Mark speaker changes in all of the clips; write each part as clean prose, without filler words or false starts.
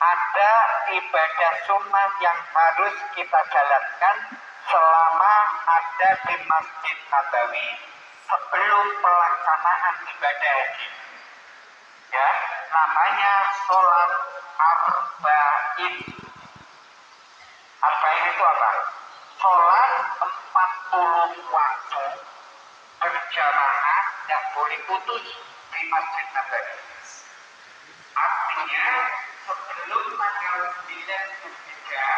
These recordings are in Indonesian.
Speaker 1: ada ibadah sunnah yang harus kita jalankan selama ada di Masjid Nabawi sebelum pelaksanaan ibadah haji. Ya, namanya sholat arba'in. Arba'in itu apa? Sholat 40 waktu berjamaah yang boleh putus di Masjid Nabawi. Artinya sebelum tanggal 9 Zulhijjah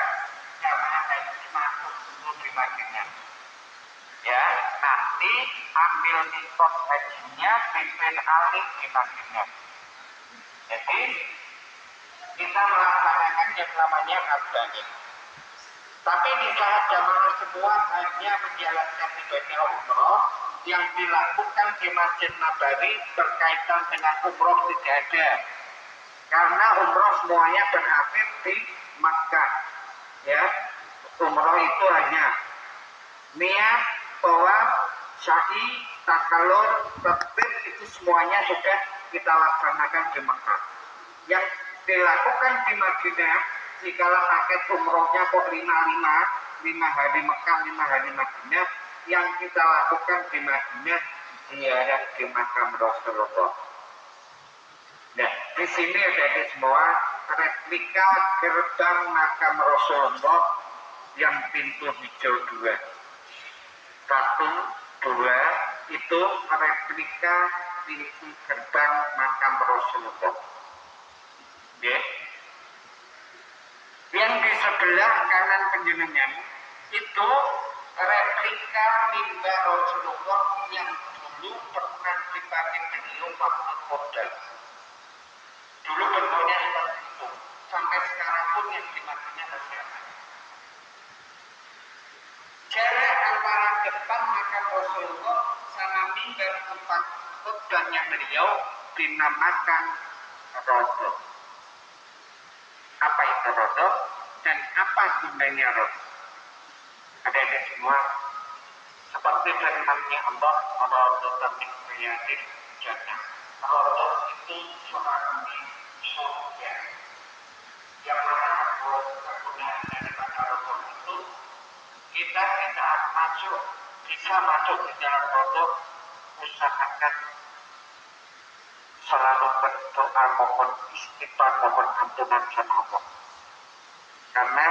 Speaker 1: jamaah haji masuk dulu di Madinah. Ya, nanti ambil mikot hajinya di bin Alif di Madinah. Jadi kita melaksanakan yang namanya arba'in. Tapi di saat jamaah semua hanya menjalankan ibadah umroh, yang dilakukan di Masjid Nabawi berkaitan dengan umroh tidak ada. Karena umroh semuanya berakhir di Makkah. Ya, umroh itu hanya niat, tawaf, sa'i, takallur, takbir, itu semuanya sudah kita laksanakan di Makkah. Yang dilakukan di Madinah, jikalau paket umrohnya kok 5 hari Mekah, 5 hari Madinah, yang kita lakukan di Madinah ziarah di makam Rasulullah. Nah, di sini ada semua replika gerbang makam Rasulullah yang pintu hijau 2. 1, 2 itu replika pintu gerbang makam Rasulullah. Ya. Yang di sebelah kanan penjenengan itu replika mimbar Rasulullah yang dulu pernah dipakai beliau waktu khotbah. Dulu bentuknya seperti itu. Sampai sekarang pun yang di Madinah masih ada. Jarak antara depan makam Rasulullah sama mimbar tempat khotbahnya beliau dinamakan Rawdah. Apa itu Rawdah dan apa gunanya Rawdah? Ada semua seperti firman-Nya Allah, Rawdah min riyadil jannah. Rawdah itu suatu surga. Yang mana kegunaan daripada Rawdah itu kita tidak bisa masuk di dalam Rawdah, usahakan selalu berdoa mohon istighfar, mohon ampunan sama Allah. Karena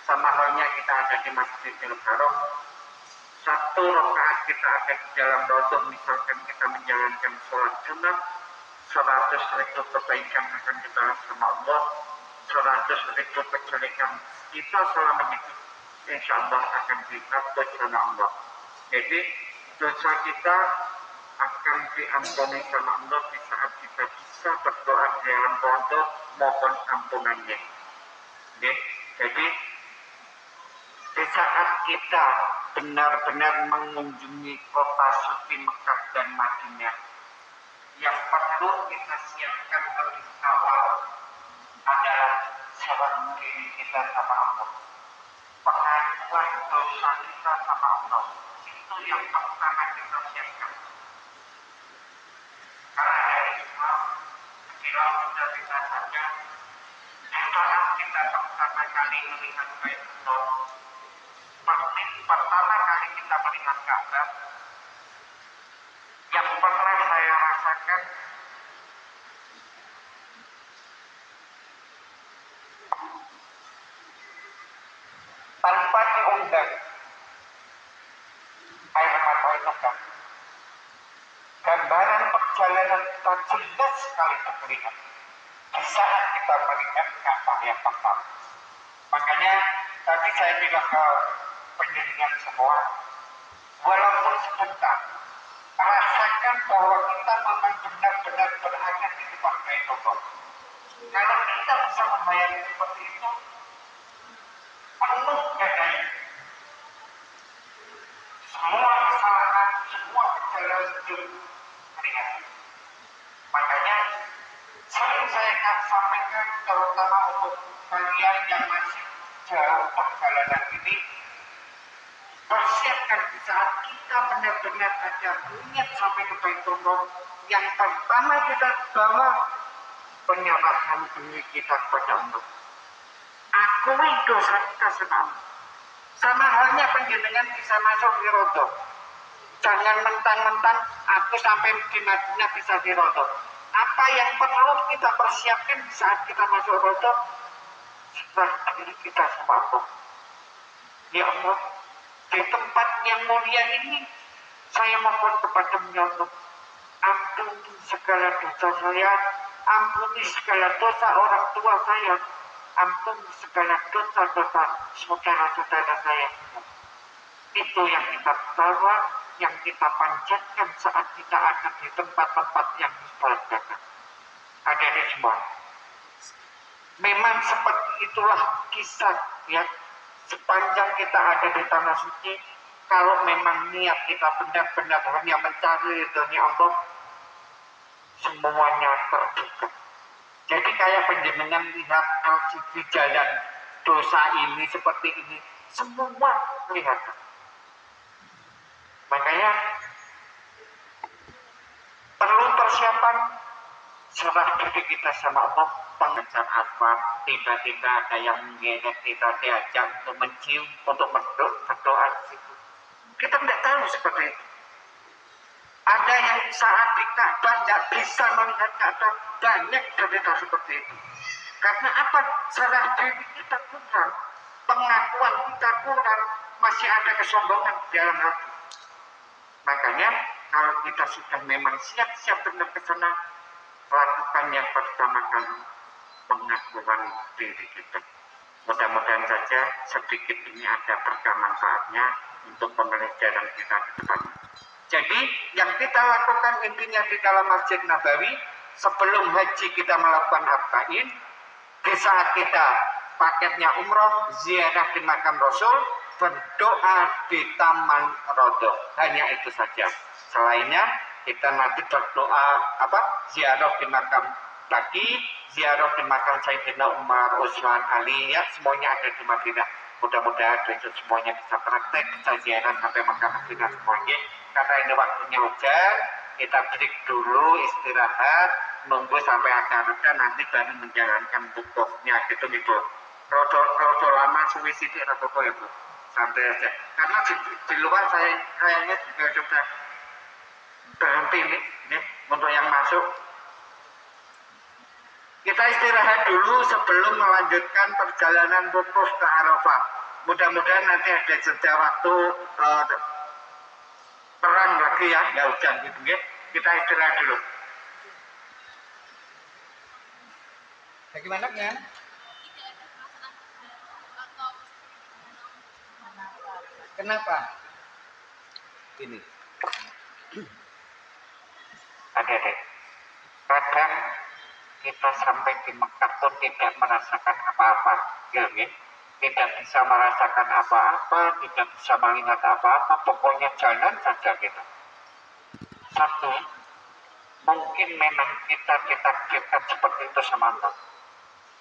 Speaker 1: sama halnya kita ada di Masjidil Haram, 1 rakaat kita ada di dalam Rawdah, misalkan kita menjalankan sholat Jumat, 100.000 kebaikan akan kita sama Allah, 100.000 kejelekan kita selama hidup insya Allah akan dihapus sama Allah. Jadi dosa kita akan diampuni sama Allah di saat kita bisa berdoa di dalam Rawdah mohon ampunannya. Jadi di saat kita benar-benar mengunjungi kota suci Mekah dan Madinah, yang perlu kita siapkan lebih awal adalah serah diri kita sama Allah, pengakuan dosa kita sama Allah. Itu yang pertama kita siapkan. Karena dari semua bila sudah kita sadar, di saat kita pertama kali melihat Baitullah, pertama kali kita melihat Ka'bah, yang pernah saya rasakan tanpa diundang, air mata itu kan gambaran perjalanan kita jelas sekali terlihat di saat kita melihat Ka'bah yang pertama. Makanya tadi saya bilang ke penjaringan semua, walaupun sebentar, rasakan bahwa kita memang benar-benar berada di depan Baitullah. Kalau kita bisa membayangkan seperti itu, penuh gadai. Semua kesalahan, semua perjalanan hidup melihat. Makanya sering saya akan sampaikan, terutama untuk kalian yang masih jauh perjalanan ini, persiapkan di saat kita benar-benar ada niat sampai ke Baitullah, yang pertama kita bawa penyerahan diri kita kepada Allah. Akui dosa kita sama Allah. Sama halnya panjenengan bisa masuk di rodo. Jangan mentang-mentang aku sampai di Madinah bisa di rodo. Apa yang perlu kita persiapkan saat kita masuk rodo? Serah diri kita sama Allah. Ya Allah, di tempat yang mulia ini saya mohon kepadamu ya Allah, ampuni segala dosa saya, ampuni segala dosa orang tua saya, ampuni segala dosa-dosa saudara-saudara saya. Itu yang kita bawa, yang kita panjatkan saat kita ada di tempat-tempat yang dibahagiakan. Hadirin semua, memang seperti itulah kisah ya. Sepanjang kita ada di tanah suci, kalau memang niat kita benar-benar hanya mencari ridhonya Allah, semuanya terbuka. Jadi kayak penjenengan lihat LCD jalan dosa ini seperti ini, semua kelihatan. Makanya perlu persiapan, serah diri kita sama Allah. Pengejar apa, tiba-tiba ada yang mengingat kita diajak untuk mencium, untuk berdoa di situ. Kita tidak tahu seperti itu. Ada yang saat di Ka'bah tidak bisa melihat Ka'bah, banyak cerita seperti itu. Karena apa? Serah diri kita kurang, pengakuan kita kurang, masih ada kesombongan di dalam hati. Makanya kalau kita sudah memang siap-siap benar ke sana, lakukan yang pertama kali, pengakuan diri kita. Mudah-mudahan saja sedikit ini ada berkah manfaatnya untuk pembelajaran kita ke depan. Jadi yang kita lakukan intinya di dalam Masjid Nabawi, sebelum haji kita melakukan arba'in, di saat kita paketnya umroh, ziarah di makam Rasul, berdoa di Taman Rodo. Hanya itu saja. Selainnya kita nanti berdoa ziarah di makam lagi, ziarah di makam Sayyidina Umar, Utsman, Ali, ya semuanya ada di Madinah. Mudah-mudahan besok semuanya bisa praktek, bisa ziarah sampai makam Madinah semuanya. Karena ini waktunya hujan, kita break dulu, istirahat, nunggu sampai agak reda, nanti baru menjalankan wukufnya gitu. Rodo lama suwi sidik rodo itu, santai aja. Karena di luar saya kayaknya juga sudah berhenti nih untuk yang masuk. Kita istirahat dulu sebelum melanjutkan perjalanan wukuf ke Arafah. Mudah-mudahan nanti ada jeda waktu perang lagi ya, nggak hujan gitu ya. Kita istirahat dulu. Bagaimana ya? Kenapa? Ini. Adik-adik, kadang kita sampai di Mekah pun tidak merasakan apa-apa, ya. Tidak bisa merasakan apa-apa, tidak bisa melihat apa-apa, pokoknya jalan saja gitu. Satu, mungkin memang kita ditakdirkan seperti itu sama Allah.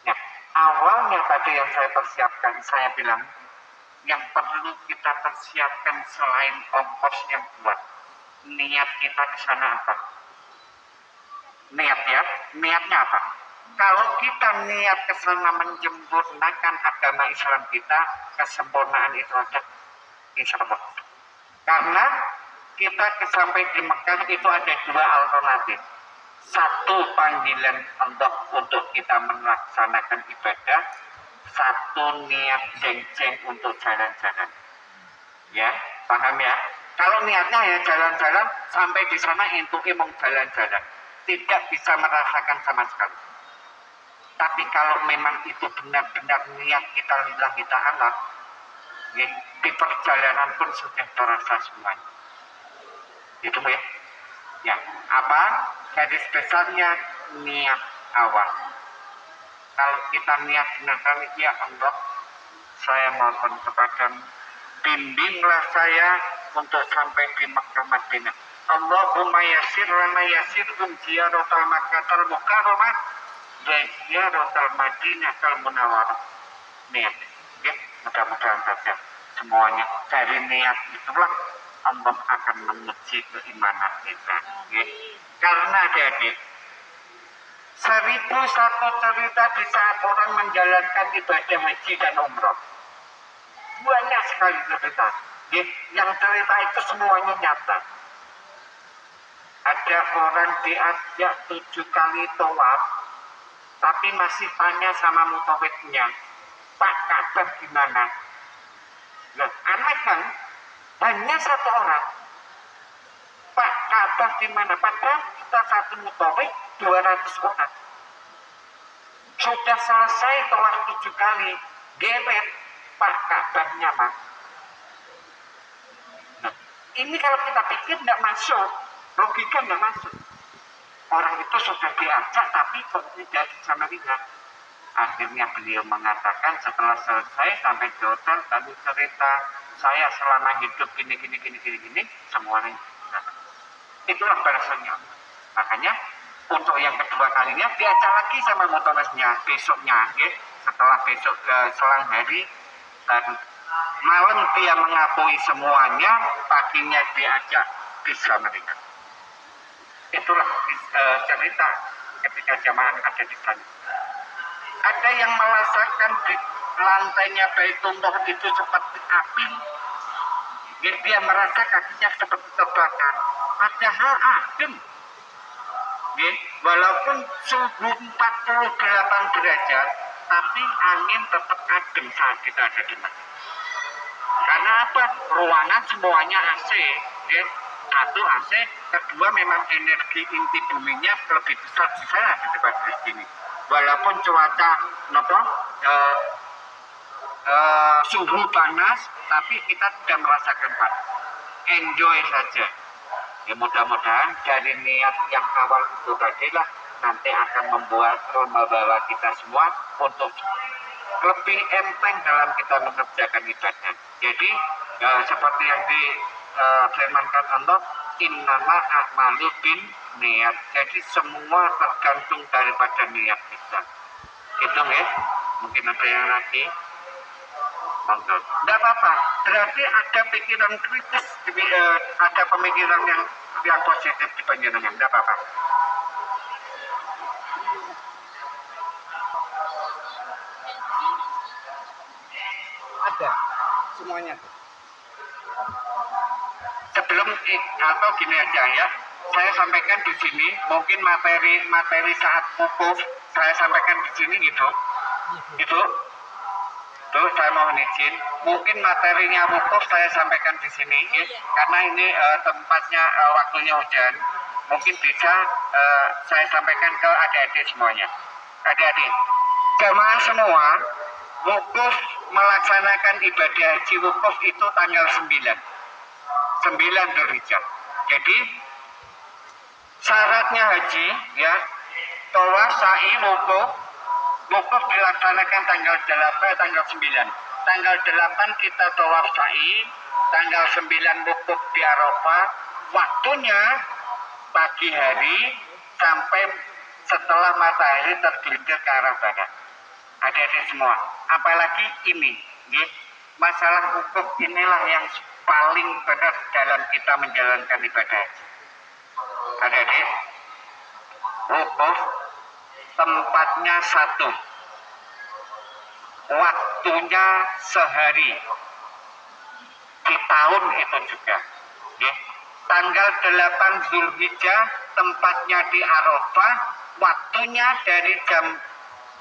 Speaker 1: Nah, awalnya tadi yang saya persiapkan, saya bilang, yang perlu kita persiapkan selain ongkos yang buat, niat kita di sana apa? Niatnya apa? Kalau kita niat ke sana menyempurnakan agama Islam kita, kesempurnaan itu ada insya Allah. Karena kita sampai di Mekah itu ada dua alternatif. Satu, panggilan Allah untuk kita melaksanakan ibadah. Satu, niat jeng-jeng untuk jalan-jalan. Ya, paham ya? Kalau niatnya ya jalan-jalan, sampai di sana intuki mau jalan-jalan, tidak bisa merasakan sama sekali. Tapi kalau memang itu benar-benar niat kita lillahi ta'ala, ya, di perjalanan pun sudah terasa semuanya. Itu ya. Ya, apa? Garis besarnya niat awal. Kalau kita niat benar, ya Allah, saya mohon kepadamu, bimbinglah saya untuk sampai di Makkah Madinah. Allahumma yasir lana yasirhum ziyaratal Makkatal Mukarramah wa ziyaratal Madinatal Munawwarah. Niat, ya, mudah-mudahan saja semuanya dari niat itulah Allah akan menguji keimanan kita. Ya. Karena adik-adik, 1001 cerita di saat orang menjalankan ibadah haji dan umroh. Banyak sekali cerita. Yang cerita itu semuanya nyata. Ada orang diajak 7 kali tawaf, tapi masih tanya sama mutawifnya, Pak, Ka'bah gimana? Nah, aneh kan? Hanya satu orang. Pak, Ka'bah gimana? Padahal kita satu mutawif 200 orang. Sudah selesai tawaf 7 kali, geret, Pak, Ka'bahnya Pak. Nah, ini kalau kita pikir tidak masuk, logika tidak masuk. Orang itu sudah diajak tapi kok tidak sama lihat. Akhirnya beliau mengatakan setelah selesai sampai di hotel kami cerita saya selama hidup gini semuanya. Itulah balasannya. Makanya untuk yang kedua kalinya diajak lagi sama motorisnya besoknya, ya. Setelah besok selang hari dan malam dia mengakui semuanya, paginya diajak bisa mereka. Itulah cerita ketika jamaah ada di sana. Ada yang merasakan di lantainya Baitullah itu seperti api. Dia merasa kakinya seperti terbakar. Padahal adem. Walaupun suhu 48 derajat, tapi angin tetap adem saat kita ada di sana. Karena apa? Ruangan semuanya AC. Satu AC, kedua memang energi inti buminya lebih besar daripada di sini. Walaupun cuaca suhu panas, tapi kita tidak merasakan panas. Enjoy saja. Ya mudah-mudahan dari niat yang awal itu tadi lah nanti akan membawa kita semua untuk lebih enteng dalam kita mengerjakan ibadah. Jadi seperti yang difirmankan Allah, innama a'malu bin niat. Jadi semua tergantung daripada niat kita. Gitu ya. Mungkin ada yang lagi. Monggo. Tidak apa-apa. Berarti ada pikiran kritis, ada pemikiran yang positif di panjenengan. Tidak apa-apa. Ada semuanya. Sebelum atau gini aja ya, saya sampaikan di sini mungkin materi saat wukuf saya sampaikan di sini gitu. Tuh saya mohon izin, mungkin materinya wukuf saya sampaikan di sini ya, karena ini tempatnya waktunya hujan. Mungkin bisa saya sampaikan ke adik-adik semuanya. Adik-adik, jamaah semua, wukuf melaksanakan ibadah haji wukuf itu tanggal 9 Dzulhijjah. Jadi syaratnya haji ya, tawaf, sa'i, wukuf dilaksanakan tanggal 9. Tanggal 8 kita tawaf sa'i, tanggal 9 wukuf di Arafah. Waktunya pagi hari sampai setelah matahari tergelincir ke arah barat. Adik-adik semua, apalagi ini, masalah wukuf inilah yang paling berat dalam kita menjalankan ibadah. Adik-adik, wukuf tempatnya satu, waktunya sehari, di tahun itu juga. Tanggal 8 Dzulhijjah tempatnya di Arafah, waktunya dari jam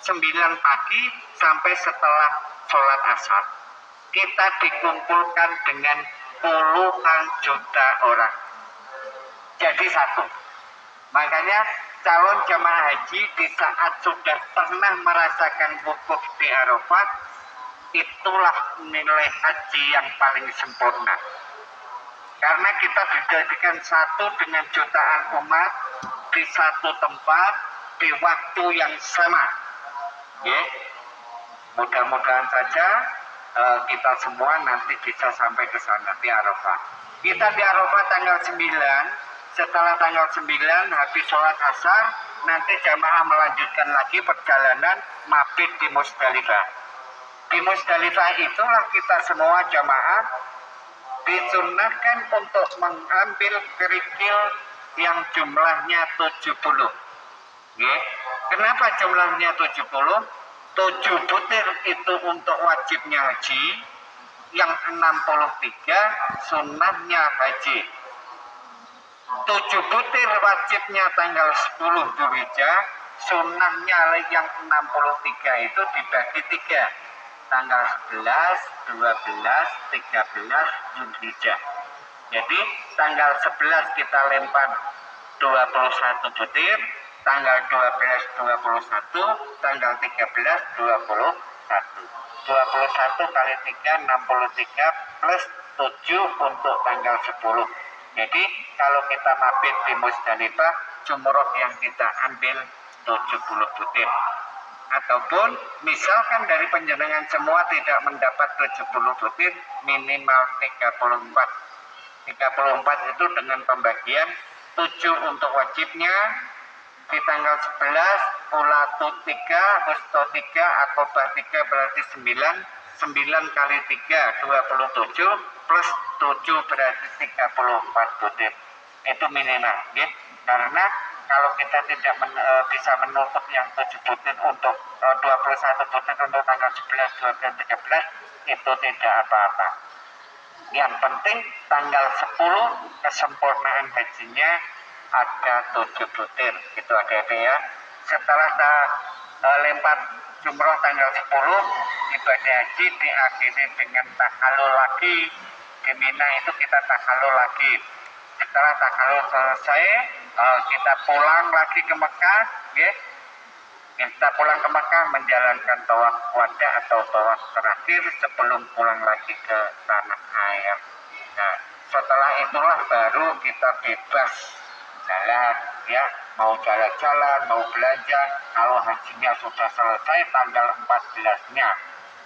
Speaker 1: 9 pagi sampai setelah sholat asar. Kita dikumpulkan dengan puluhan juta orang. Jadi satu. Makanya calon jamaah haji di saat sudah pernah merasakan wukuf di Arafah, itulah nilai haji yang paling sempurna. Karena kita dijadikan satu dengan jutaan umat di satu tempat di waktu yang sama. Mudah-mudahan saja kita semua nanti bisa sampai ke sana di Arafah. Kita di Arafah tanggal 9. Setelah tanggal 9 habis sholat asar, nanti jamaah melanjutkan lagi perjalanan mabit di Musdalifah. Di Musdalifah itulah kita semua jamaah disunnahkan untuk mengambil kerikil yang jumlahnya 70. Kenapa jumlahnya 70? 7 butir itu untuk wajibnya haji, yang 63 sunnahnya haji. 7 butir wajibnya tanggal 10 Dzulhijjah, sunnahnya yang 63 itu dibagi 3, tanggal 11, 12, 13 Dzulhijjah. Jadi tanggal 11 kita lempar 21 butir, tanggal 12 21, tanggal 13 21. 21 kali 3 63 plus 7 untuk tanggal 10. Jadi kalau kita mabit di Musdalifah, jumroh yang kita ambil 70 butir. Ataupun misalkan dari penjenengan semua tidak mendapat 70 butir, minimal 34. 34 itu dengan pembagian 7 untuk wajibnya di tanggal 11, pula 3, Husto 3, Akobah 3 berarti 9, 9 kali 3 27 plus 7 berarti 34 butir. Itu minimal ya. Karena kalau kita tidak bisa menutup yang 7 butir untuk 21 butir untuk tanggal 11, 12, 13 itu tidak apa-apa. Yang penting tanggal 10 kesempurnaan hajinya ada 7 butir. Itu ada ya. Setelah lempar jumroh tanggal 10, ibadah haji diakhiri dengan tahalul lagi. Di Mina itu kita tahalul lagi. Setelah tahalul selesai, kita pulang lagi ke Mekah, ya. Kita pulang ke Mekah menjalankan tawaf wada atau tawaf terakhir sebelum pulang lagi ke tanah air. Nah, setelah itulah baru kita bebas jalan, ya, mau jalan-jalan, mau belanja. Kalau hajinya sudah selesai tanggal 14-nya.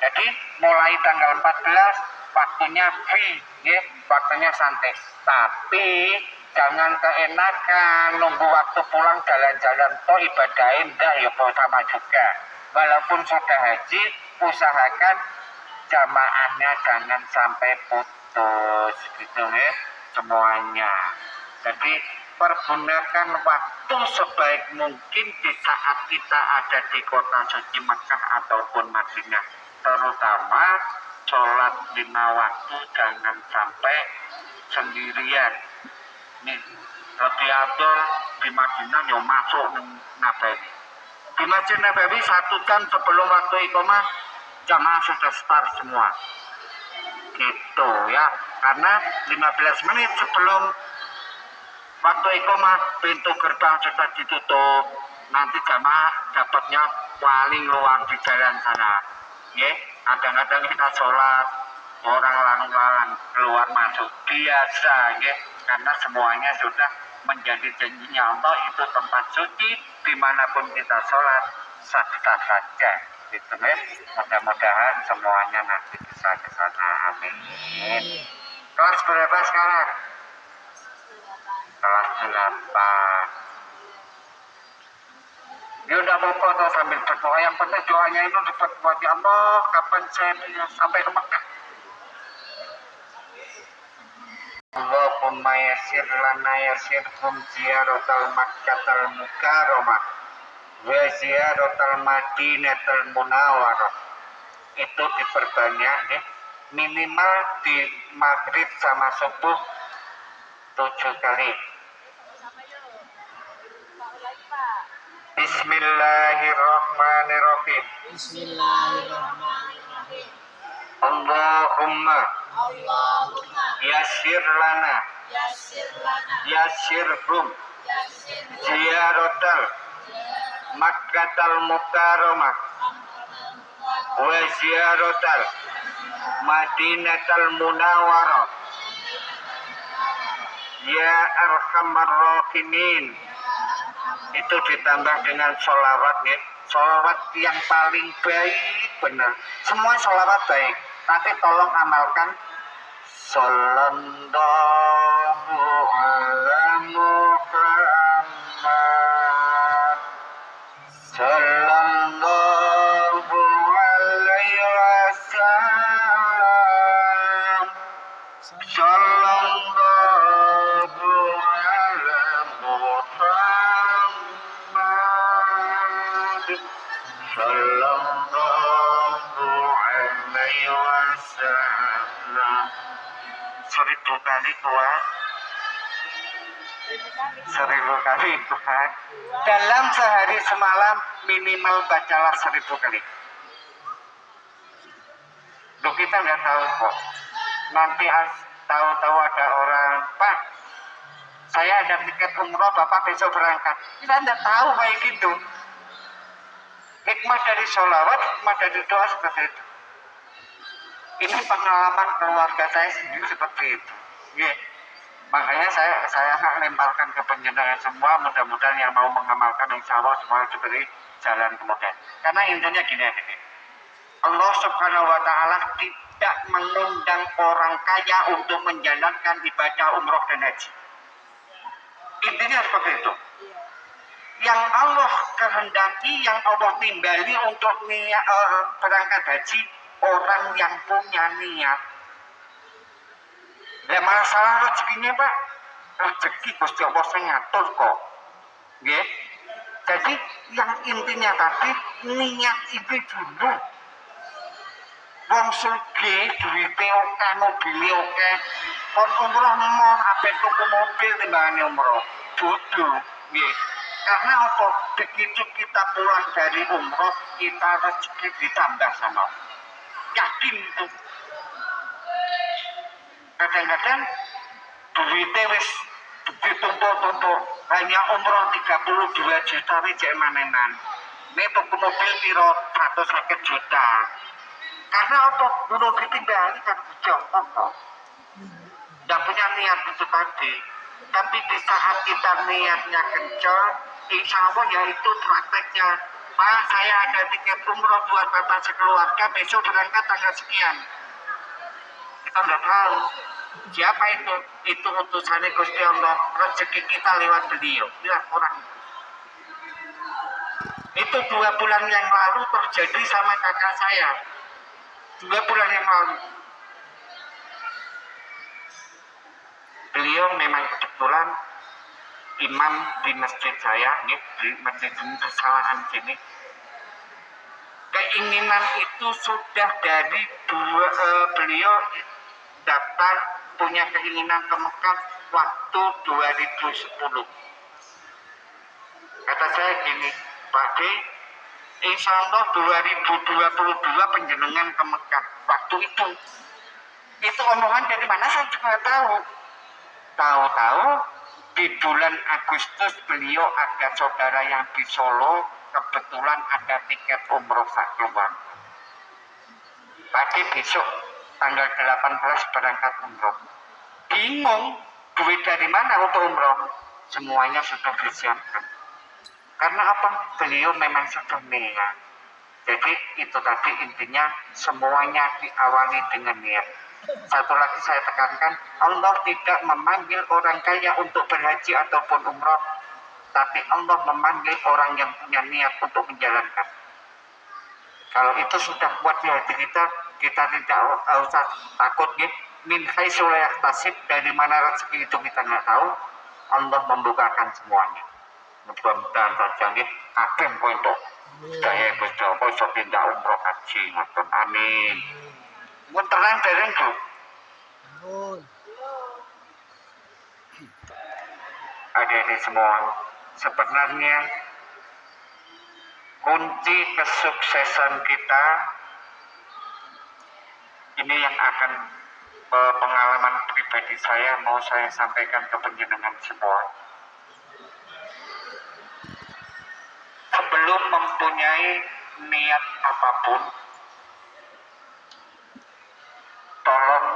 Speaker 1: Jadi mulai tanggal 14 waktunya free, ya, waktunya santai. Tapi jangan keenakan nunggu waktu pulang jalan-jalan toh ibadahin enggak ya sama juga. Walaupun sudah haji, usahakan jamaahnya jangan sampai putus gitu ya semuanya. Jadi pergunakan waktu sebaik mungkin di saat kita ada di kota suci Mekah ataupun Madinah, terutama sholat 5 waktu jangan sampai sendirian. Nih, lebih abdul di Madinah yang masuk Nabawi. Di Masjid Nabawi 1 jam sebelum waktu iqamah jamaah sudah start semua. Gitu ya. Karena 15 menit sebelum waktu iqamah pintu gerbang sudah ditutup. Nanti jamaah dapatnya paling luang di jalan sana. Ya, kadang-kadang kita sholat orang lalu-lalang keluar masuk biasa ya. Karena semuanya sudah menjadi janjinya Allah, itu tempat suci dimanapun kita sholat sah-sah saja gitu ya. Mudah-mudahan semuanya nanti bisa ke sana, amin. Kelas berapa sekarang? Kelas 8. Ya udah apa-apa tuh sambil berdoa, yang penting doanya itu diperkuat ya Allah, kapan saya sampai ke Mekah. Allahumma yasir lana yasirhum ziyaratal Makkatal Mukarramah wa ziyaratal Madinatal Munawwarah. Itu diperbanyak ya. Minimal di maghrib sama subuh 7 kali. Bismillahirrahmanirrahim.
Speaker 2: Bismillahirrahmanirrahim.
Speaker 1: Allahumma yasir lana yasirhum ziyaratal Makkatal Mukarramah wa ziyaratal Madinatal Munawwarah ya arhamar rahimin. Itu ditambah dengan sholawat ya. Sholawat yang paling baik benar. Semua sholawat baik, tapi tolong amalkan. Sallallahu ala Muhammad, sallallahu alaihi wasallam, sallallahu ala Muhammad. masalah 1000 kali kuat, 1000 kali kuat. Dalam sehari semalam minimal bacalah 1000 kali. Loh, kita nggak tahu kok. Nanti tahu-tahu ada orang, Pak, saya ada tiket umroh, Bapak besok berangkat. Kita nggak tahu kayak gitu. Hikmah dari sholawat, hikmah dari doa seperti itu. Ini pengalaman keluarga saya sendiri seperti itu. Yeah. Makanya saya lemparkan ke penjenengan semua, mudah-mudahan yang mau mengamalkan insya Allah semua diberi jalan kemudian. Karena intinya gini aja. Allah Subhanahu wa Ta'ala tidak mengundang orang kaya untuk menjalankan ibadah umroh dan haji. Intinya seperti itu. Yang Allah kehendaki, yang Allah timbali untuk berangkat haji, orang yang punya niat. Ya masalah rezekinya, Pak, rezeki Gusti Allah saya ngatur kok. Nggih. Jadi yang intinya tadi niat itu dulu. Wong sugih duwite oke, mobile oke, kon umroh mau ape tuku mobil timbangane umroh. Bodoh, nggih. Karena apa? Begitu kita pulang dari umroh, kita rezeki ditambah sama. Yakin itu. Kadang-kadang duitnya wis ditumpuk-tumpuk, hanya umroh 32 juta cek manenan. Ini tuku mobil piro 150 juta. Karena apa? Belum ditinggali kan jongkok kok. Tidak punya niat itu tadi. Tapi di saat kita niatnya kencang, insya Allah ya itu prakteknya. Pak, saya ada tiket umroh buat bapak sekeluarga, besok berangkat tanggal sekian. Kita nggak tahu siapa itu. Itu utusannya Gusti Allah. Rezeki kita lewat beliau, lewat orang itu. 2 bulan yang lalu terjadi sama kakak saya. 2 bulan yang lalu. Beliau memang kebetulan imam di masjid saya, nih, di masjid kesalahan sini. Keinginan itu sudah dari beliau daftar punya keinginan ke Mekah waktu 2010. Kata saya gini, Pak D, insya Allah 2022 penjenengan ke Mekah. Waktu itu omongan dari mana saya juga tahu. Tahu-tahu di bulan Agustus beliau ada saudara yang di Solo, kebetulan ada tiket umroh keluar. Pagi besok tanggal 18 berangkat umroh. Bingung duit dari mana untuk umroh? Semuanya sudah disiapkan. Karena apa? Beliau memang sudah niat. Jadi itu tadi intinya semuanya diawali dengan niat. Satu lagi saya tekankan, Allah tidak memanggil orang kaya untuk berhaji ataupun umroh, tapi Allah memanggil orang yang punya niat untuk menjalankan. Kalau itu sudah kuat di hati kita tidak usah takut gitu. Min haitsu la yahtasib, dari mana rezeki itu kita nggak tahu, Allah membukakan semuanya. Mudah-mudahan saja nih agen poin to. Saya Gusti Allah iso pindah umroh haji ngoten. Amin. Mun terang dereng, Bu. Adik-adik semua, sebenarnya kunci kesuksesan kita ini yang akan pengalaman pribadi saya mau saya sampaikan ke penjenengan semua. Sebelum mempunyai niat apapun, tolong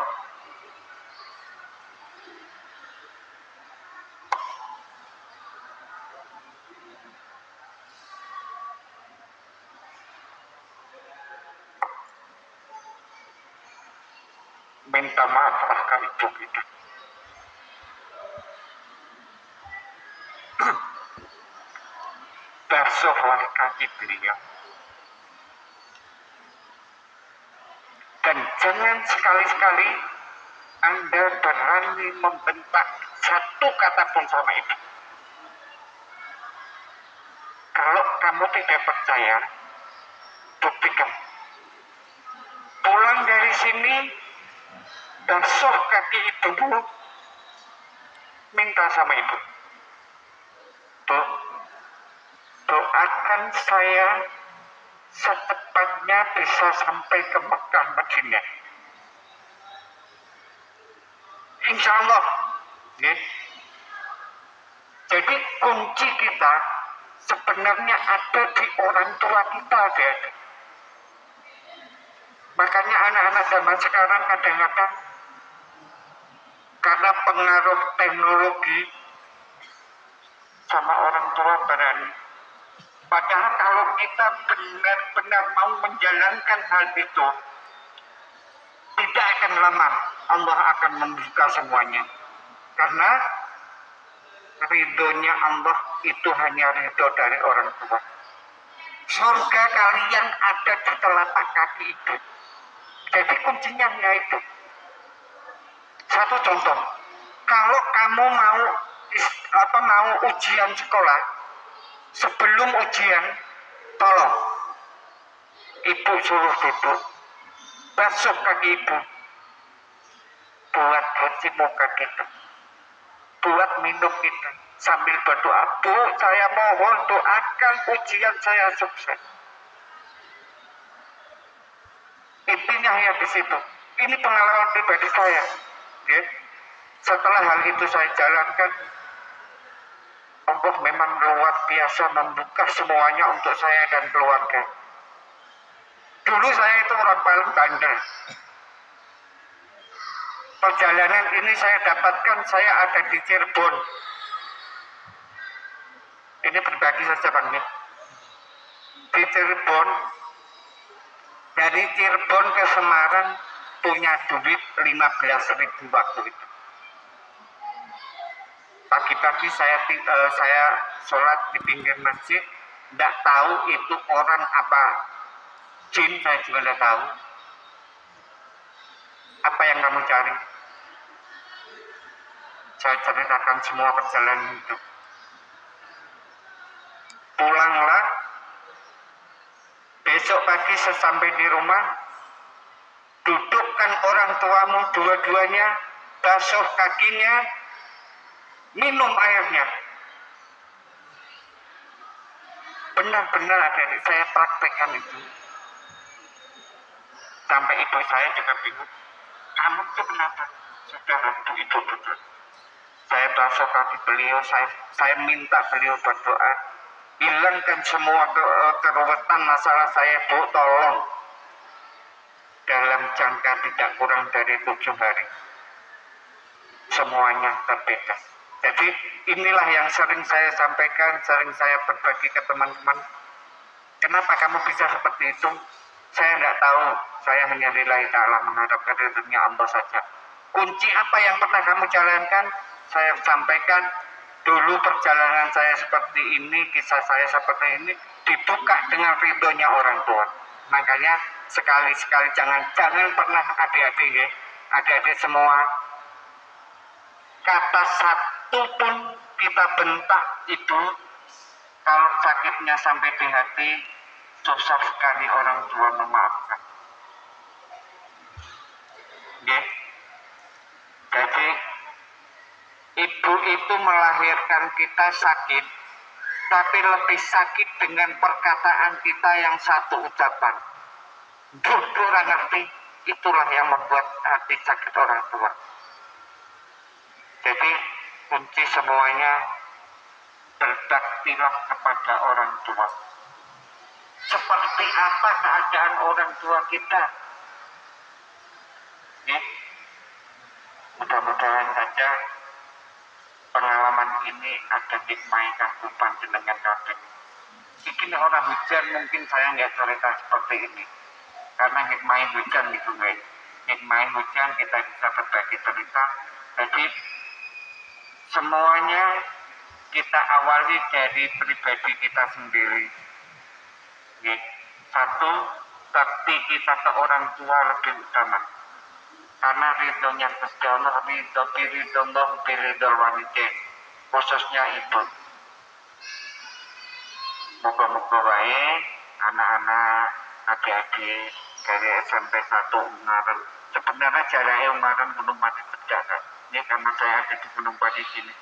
Speaker 1: minta maaf akan itu kita. Basuhlah kaki beliau. Dan jangan sekali-sekali Anda berani membentak satu kata pun sama itu. Kalau kamu tidak percaya, buktikan. Pulang dari di sini, basuh kaki ibumu, minta sama ibu, Bu, doakan saya secepatnya bisa sampai ke Mekah Madinah. Insya Allah. Ya. Jadi kunci kita sebenarnya ada di orang tua kita, deh. Makanya anak-anak zaman sekarang kadang-kadang karena pengaruh teknologi sama orang tua berani. Padahal kalau kita benar-benar mau menjalankan hal itu, tidak akan lama Allah akan membuka semuanya. Karena ridhonya Allah itu hanya ridho dari orang tua. Surga kalian ada di telapak kaki ibu. Jadi kuncinya hanya itu. Satu contoh, kalau kamu mau ujian sekolah, sebelum ujian, tolong ibu suruh duduk, basuh kaki ibu, buat cuci muka kita, buat minum kita, sambil berdoa, Bu, saya mohon doakan ujian saya sukses. Intinya hanya di situ. Ini pengalaman pribadi saya. Ya. Setelah hal itu saya jalankan, Allah memang luar biasa membuka semuanya untuk saya dan keluarga. Dulu saya itu orang paling bandel. Perjalanan ini saya dapatkan, saya ada di Cirebon. Ini berbagi saja Bang. Di Cirebon, dari Cirebon ke Semarang punya duit 15.000 waktu itu. Pagi-pagi saya sholat di pinggir masjid, tidak tahu itu orang apa jin, saya juga tidak tahu. Apa yang kamu cari? Saya ceritakan semua perjalanan hidup. Pulanglah, besok pagi sesampai di rumah, dudukkan orang tuamu dua-duanya, basuh kakinya, minum airnya. Benar-benar adik saya praktekkan itu. Sampai ibu saya juga bingung, kamu itu kenapa? Sudah waktu itu betul. Saya basuh kaki beliau, saya minta beliau berdoa, hilangkan semua keruwetan masalah saya, Bu, tolong. Dalam jangka tidak kurang dari 7 hari, semuanya terbebas. Jadi inilah yang sering saya sampaikan, sering saya berbagi ke teman-teman. Kenapa kamu bisa seperti itu? Saya tidak tahu. Saya hanya lillahi ta'ala mengharapkan ridhonya Allah saja. Kunci apa yang pernah kamu jalankan? Saya sampaikan dulu perjalanan saya seperti ini, kisah saya seperti ini, dibuka dengan ridhonya orang tua. Makanya sekali-sekali jangan pernah adik-adik semua, kata satu pun kita bentak ibu, kalau sakitnya sampai di hati, susah sekali orang tua memaafkan. Okay. Jadi ibu itu melahirkan kita sakit, tapi lebih sakit dengan perkataan kita yang satu ucapan. Bodoh orang ngerti, itulah yang membuat hati sakit orang tua. Jadi kunci semuanya, berbaktilah kepada orang tua. Seperti apa keadaan orang tua kita? Ya. Mudah-mudahan saja pengalaman ini ada hikmah kehidupan dengan kabeh. Ini orang hujan mungkin saya nggak cerita seperti ini, karena hikmah hujan itu guys. Hikmah hujan kita bisa berbagi cerita. Jadi semuanya kita awali dari pribadi kita sendiri. Ya. Satu, bakti kita ke orang tua lebih utama. Karena ridhonya Gusti Allah, ridho walidain, khususnya ibu. Moga-moga wae anak-anak adik-adik dari SMP 1 Ungaran. Sebenarnya jaraknya Ungaran Gunung Pati beda kan. Ini karena saya ada di Gunung Pati sini.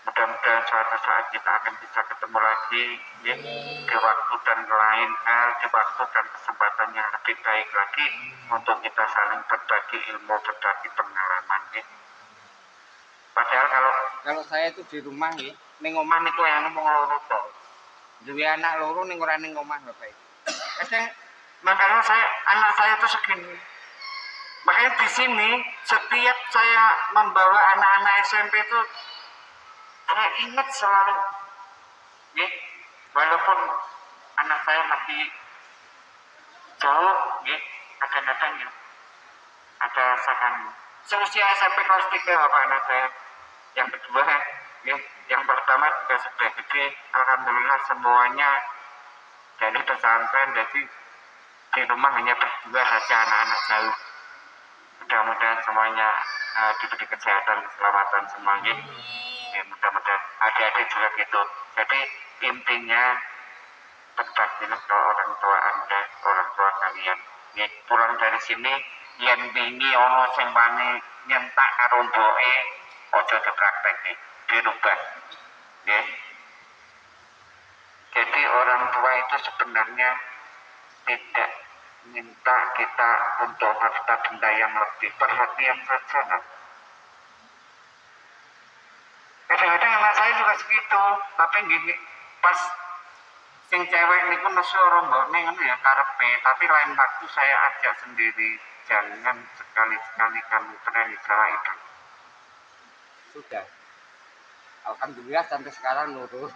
Speaker 1: Mudah-mudahan suatu saat kita akan bisa ketemu lagi ya, di waktu dan lain hal, di waktu dan kesempatan yang lebih baik lagi untuk kita saling berbagi ilmu, berbagi pengalaman ya. Padahal kalau saya itu di rumah ya, ning omah niku yang ngomong loro to. Duwe anak loro ning ora ning omah Bapak Ibu. Kadang makanya anak saya tuh segini. Makanya di sini setiap saya membawa anak-anak SMP itu saya ingat selalu ya, walaupun anak saya masih jauh ya, kadang-kadang ya ada sakan seusia SMP kelas 3 Bapak anak saya. Yang kedua ya, yang pertama juga sudah gede, alhamdulillah semuanya dari pesantren, jadi di rumah hanya berdua saja anak-anak jauh. Mudah-mudahan semuanya diberi kesehatan, keselamatan semuanya. Ya, mudah-mudahan adik-adik juga gitu. Jadi intinya berbaktilah ke orang tua Anda, orang tua kalian. Ya, pulang dari sini yen wingi ana sing wani nyentak karo mboke, aja dipraktekke, dirubah. Ya. Jadi orang tua itu sebenarnya tidak minta kita untuk harta benda yang lebih, perhatian saja kan. Kadang-kadang anak saya juga segitu, tapi gini, pas sing cewek niku mesti ora mbokne ngono ya karepe, tapi lain waktu saya ajak sendiri, jangan sekali-sekali kamu berani salah itu. Sudah, alhamdulillah sampai sekarang nurut.